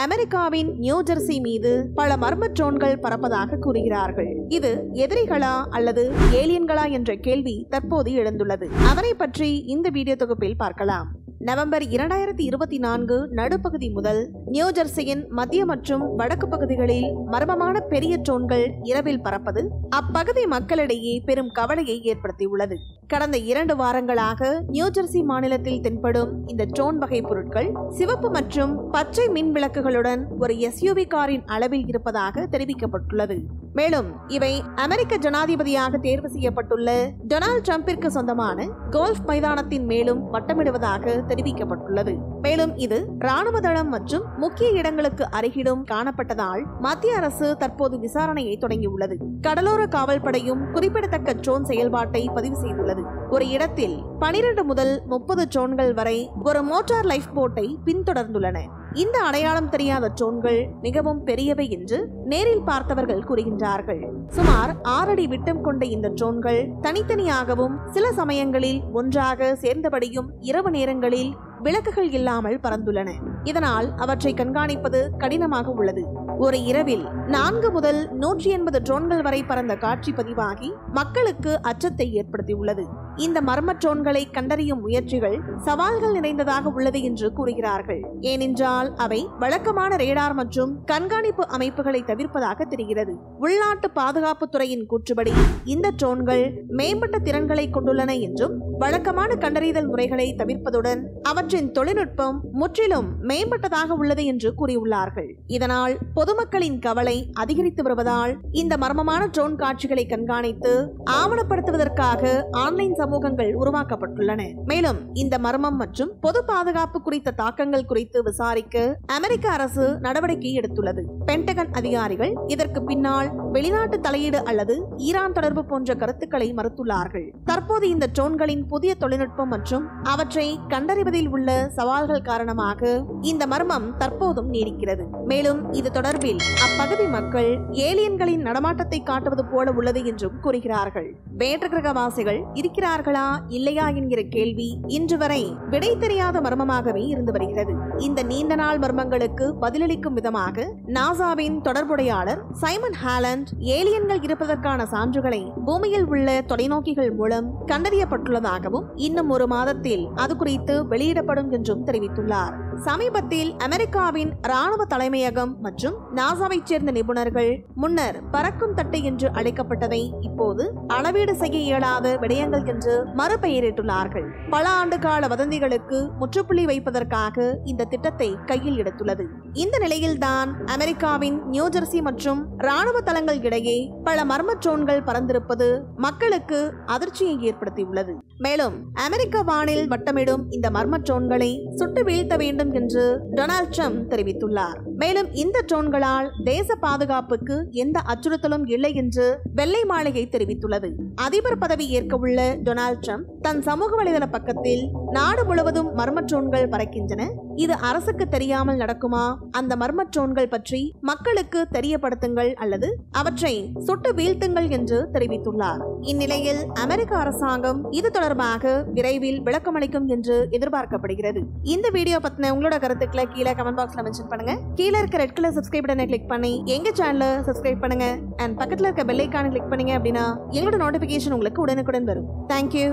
அமெரிக்காவின் new Jersey மீது பல மர்ம ட்ரோன்கள் பறப்பதாக கூறுகிறார்கள். இது எதிரிகளா அல்லது ஏலியன்களா என்ற கேள்வி தற்போது எழுந்துள்ளது. அதனை பற்றி இந்த வீடியோ தொகுப்பில் பார்க்கலாம். நவம்பர் 2024 நடுப்பகுதி முதல் நியூ ஜெர்சியின் மத்திய மற்றும் வடக்கு பகுதிகளில் மர்மமான பெரிய ட்ரோன்கள் இரவில் பறப்பது அப்பகுதி மக்களிடையே பெரும் கவலையை ஏற்படுத்தியுள்ளது. கடந்த 2 வாரங்களாக நியூ ஜெர்சி மாநிலத்தில் தென்படும் இந்த ட்ரோன் வகை பொருட்கள் சிவப்பு மற்றும் பச்சை மின் விளக்குகளுடன் ஒரு SUV காரின் அளவில் இருப்பதாக தெரிவிக்கப்பட்டுள்ளது. மேலும் இவை அமெரிக்க ஜனாதிபதியாக தேர்வு செய்யப்பட்டுள்ள டொனால்ட் ட்ரம்பிற்கு சொந்தமான கோல்ஃப் மைதானத்தின் மேலும் வட்டமிடுவதாக தெரிவிக்கப்பட்டுள்ளது. மேலும் இது ராணுவ தளம் மற்றும் முக்கிய இடங்களுக்கு அருகிலும் காணப்பட்டதால் மத்திய அரசு தற்போது விசாரணையை தொடங்கியுள்ளது. கடலோர காவல் படையும் குறிப்பிடத்தக்க ட்ரோன் செயல்பாட்டை பதிவு செய்துள்ளது. ஒரு இடத்தில் 12 முதல் 30 ட்ரோன்கள் வரை ஒரு மோட்டார் லைஃப் போட்டை பின்தொடர்ந்துள்ளன. இந்த அடையாளம் தெரியாத ட்ரோன்கள் மிகவும் பெரியவை என்று நேரில் பார்த்தவர்கள் கூறுகின்றார்கள். சுமார் 6 அடி விட்டம் கொண்ட இந்த ட்ரோன்கள் தனித்தனியாகவும் சில சமயங்களில் ஒன்றாக சேர்ந்தபடியும் இரவு நேரங்களில் விளக்குகள் இல்லாமல் பறந்துள்ளன. இதனால் அவற்றை கண்காணிப்பது கடினமாக உள்ளது. ஒரு இரவில் 4 முதல் 180 ட்ரோன்கள் வரை பறந்த காட்சி பதிவாகி மக்களுக்கு அச்சத்தை ஏற்படுத்தியுள்ளது. இந்த மர்ம ட்ரோன்களை கண்டறியும் முயற்சிகள் சவால்கள் நிறைந்ததாக உள்ளது என்று கூறுகிறார்கள். ஏனென்றால் அவை வழக்கமான ரேடார் மற்றும் கண்காணிப்பு அமைப்புகளை தவிர்ப்பதாக தெரிகிறது. உள்நாட்டு பாதுகாப்பு துறையின் கூற்றுப்படி இந்த ட்ரோன்கள் மேம்பட்ட திறன்களை கொண்டுள்ளன என்றும் வழக்கமான கண்டறிதல் முறைகளை தவிர்ப்பதுடன் அவற்றின் தொழில்நுட்பம் முற்றிலும் மேம்பட்டதாக உள்ளது என்று கூறியுள்ளார்கள். இதனால் பொதுமக்களின் கவலை அதிகரித்து வருவதால் இந்த மர்மமான ட்ரோன் காட்சிகளை கண்காணித்து ஆவணப்படுத்துவதற்காக ஆன்லைன் சமூகங்கள் உருவாக்கப்பட்டுள்ளன. மேலும் இந்த மர்மம் மற்றும் பொது பாதுகாப்பு குறித்த தாக்கங்கள் குறித்து விசாரிக்க அமெரிக்க அரசு நடவடிக்கை எடுத்துள்ளது. பென்டகன் அதிகாரிகள் இதற்கு பின்னால் வெளிநாட்டு தலையீடு அல்லது ஈரான் தொடர்பு போன்ற கருத்துக்களை மறுத்துள்ளார்கள். தற்போது இந்த ட்ரோன்களின் புதிய தொழில்நுட்பம் மற்றும் அவற்றை கண்டறிவதில் உள்ள சவால்கள் காரணமாக இந்த மர்மம் தற்போதும் நீடிக்கிறது. மேலும் இது தொடர்பில் அப்பகுதி மக்கள் ஏலியன்களின் நடமாட்டத்தை காட்டுவது போல உள்ளது என்றும் கூறுகிறார்கள். வேற்று கிரகவாசிகள் இருக்கிறார்களா இல்லையா என்கிற கேள்வி இன்று வரை விடை தெரியாத மர்மமாகவே இருந்து வருகிறது. இந்த நீண்ட நாள் மர்மங்களுக்கு பதிலளிக்கும் விதமாக நாசாவின் தொடர்புடையாளர் சைமன் ஹாலண்ட் ஏலியன்கள் இருப்பதற்கான சான்றுகளை பூமியில் உள்ள தொலைநோக்கிகள் மூலம் கண்டறியப்பட்டுள்ளதாகவும் இன்னும் 1 மாதத்தில் அது குறித்து வெளியிடப்படும் என்றும் தெரிவித்துள்ளார். சமீபத்தில் அமெரிக்காவின் ராணுவ தலைமையகம் மற்றும் நாசாவைச் சேர்ந்த நிபுணர்கள் முன்னர் பறக்கும் தட்டு என்று அழைக்கப்பட்டதை இப்போது அளவீடு செய்ய இயலாத விடயங்கள் என்று மறுபெயரிட்டுள்ளார்கள். பல ஆண்டு கால வதந்திகளுக்கு முற்றுப்புள்ளி வைப்பதற்காக இந்த திட்டத்தை கையில் எடுத்துள்ளது. இந்த நிலையில்தான் அமெரிக்காவின் நியூ ஜெர்சி மற்றும் ராணுவ தளங்கள் இடையே பல மர்ம ட்ரோன்கள் பறந்திருப்பது மக்களுக்கு அதிர்ச்சியை ஏற்படுத்தியுள்ளது. மேலும் அமெரிக்க வானில் வட்டமிடும் இந்த மர்ம ட்ரோன்களை சுட்டு வீழ்த்த வேண்டும் என்று டொனால்ட் ட்ரம்ப் தெரிவித்துள்ளார். மேலும் இந்த ட்ரோன்களால் தேச பாதுகாப்புக்கு எந்த அச்சுறுத்தலும் இல்லை என்று வெள்ளை மாளிகை தெரிவித்துள்ளது. அதிபர் பதவி ஏற்க உள்ள டொனால்ட் ட்ரம்ப் தன் சமூக வலைதள பக்கத்தில் நாடு முழுவதும் மர்ம ட்ரோன்கள் பறக்கின்றன, இது அரசுக்கு தெரியாமல் நடக்குமா, அந்த மர்ம ட்ரோன்கள் பற்றி மக்களுக்கு தெரியப்படுத்துங்கள் அல்லது அவற்றை சுட்டு வீழ்த்துங்கள் என்று தெரிவித்துள்ளார். இந்நிலையில் அமெரிக்க அரசாங்கம் இது தொடர்பாக விரைவில் விளக்கமளிக்கும் என்று எதிர்பார்க்கப்படுகிறது. இந்த வீடியோ பத்தின உங்களோட கருத்துக்களை கீழே கமெண்ட் பாக்ஸ்ல மென்ஷன் பண்ணுங்க. கீழே இருக்க ரெட் கலர் சப்ஸ்கிரைப் பட்டனை கிளிக் பண்ணி எங்க சேனலை சப்ஸ்கிரைப் பண்ணுங்க. அண்ட் பக்கத்துல இருக்க பெல் ஐகானை கிளிக் பண்ணீங்க அப்படின்னா எங்களோட நோட்டிபிகேஷன் உங்களுக்கு உடனுக்குடன் வரும். தேங்க்யூ.